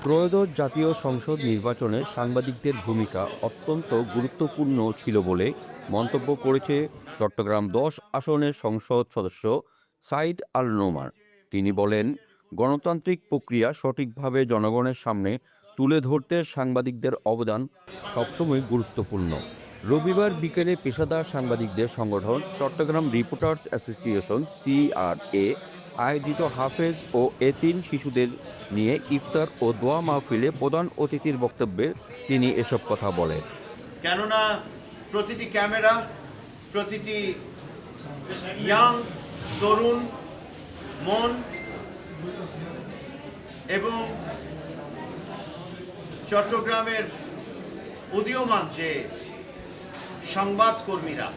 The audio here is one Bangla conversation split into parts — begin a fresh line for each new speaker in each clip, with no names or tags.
ত্রয়োদশ জাতীয় সংসদ নির্বাচনে সাংবাদিকদের ভূমিকা অত্যন্ত গুরুত্বপূর্ণ ছিল বলে মন্তব্য করেছে চট্টগ্রাম ১০ আসনের সংসদ সদস্য সাইদ আল নোমান। তিনি বলেন, গণতান্ত্রিক প্রক্রিয়া সঠিকভাবে জনগণের সামনে তুলে ধরতে সাংবাদিকদের অবদান সবসময় গুরুত্বপূর্ণ। রবিবার বিকেলে পেশাদার সাংবাদিকদের সংগঠন চট্টগ্রাম রিপোর্টার্স অ্যাসোসিয়েশন CRA আয়োজিত হাফেজ ও এতিম শিশুদের নিয়ে ইফতার ও দোয়া মাহফিলে প্রধান অতিথির বক্তব্যে তিনি এসব কথা বলেন।
কেননা প্রতিটি ক্যামেরা, প্রতিটি ইয়াং তরুণ মন এবং চট্টগ্রামের উদীয়মান যে সংবাদকর্মীরা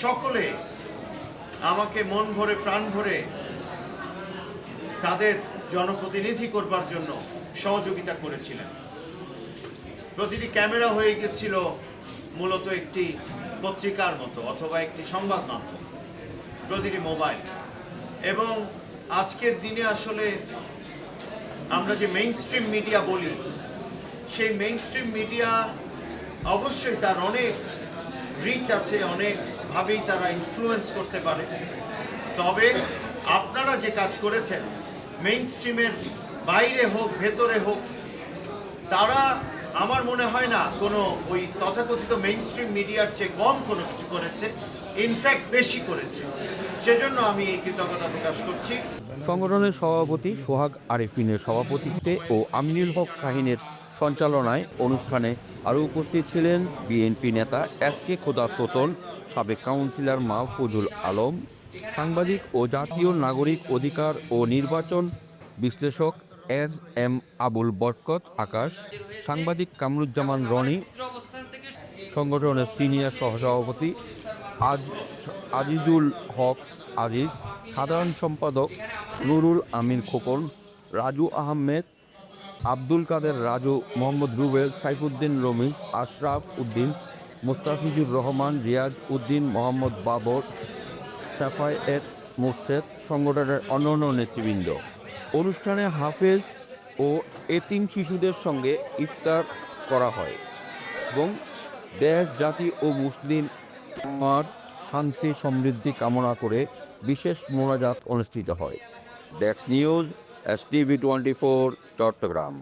সকলে আমাকে মন ভরে প্রাণ ভরে তাদের জনপ্রতিনিধি করবার জন্য সহযোগিতা করেছিলেন। প্রতিটি ক্যামেরা হয়ে গেছিল মূলত একটি পত্রিকার মতো অথবা একটি সংবাদ মাধ্যম, প্রতিটি মোবাইল। এবং আজকের দিনে আসলে আমরা যে মেইনস্ট্রিম মিডিয়া বলি, সেই মেইনস্ট্রিম মিডিয়া অবশ্যই তার অনেক রিচ আছে, অনেকভাবেই তারা ইনফ্লুয়েন্স করতে পারে। তবে আপনারা যে কাজ করেছেন, মেইনস্ট্রিমের বাইরে হোক ভেতরে হোক, তারা আমার মনে হয় না কোনো ওই তথাকথিত মেইনস্ট্রিম মিডিয়ার চেয়ে কম কোনো কিছু করেছে, ইনফ্যাক্ট বেশি করেছে। সেজন্য আমি এই কৃতজ্ঞতা প্রকাশ করছি।
সংগঠনের সভাপতি সোহাগ আরেফিনের সভাপতিত্বে ও আমিনুল হক শাহিনের সঞ্চালনায় অনুষ্ঠানে আরও উপস্থিত ছিলেন বিএনপি নেতা FK খোদা তোতন, সাবেক কাউন্সিলর মাহফুজুল আলম, সাংবাদিক ও জাতীয় নাগরিক অধিকার ও নির্বাচন বিশ্লেষক SM আবুল বরকত আকাশ, সাংবাদিক কামরুজ্জামান রনি, সংগঠনের সিনিয়র সহসভাপতি আজিজুল হক আজিজ, সাধারণ সম্পাদক নুরুল আমিন খোকন, রাজু আহমেদ, আব্দুল কাদের রাজু, মোহাম্মদ রুবেল, সাইফুদ্দিন রমিজ, আশরাফ উদ্দিন, মুস্তাফিজুর রহমান, রিয়াজ উদ্দিন, মোহাম্মদ বাবর, শাফায়েত মোর্শেদ, সংগঠনের অন্যান্য নেতৃবৃন্দ। অনুষ্ঠানে হাফেজ ও এতিম শিশুদের সঙ্গে ইফতার করা হয় এবং দেশ, জাতি ও মুসলিম উম্মাহর শান্তি সমৃদ্ধি কামনা করে বিশেষ মোনাজাত অনুষ্ঠিত হয়। Desk news, STV 24, Chittagong.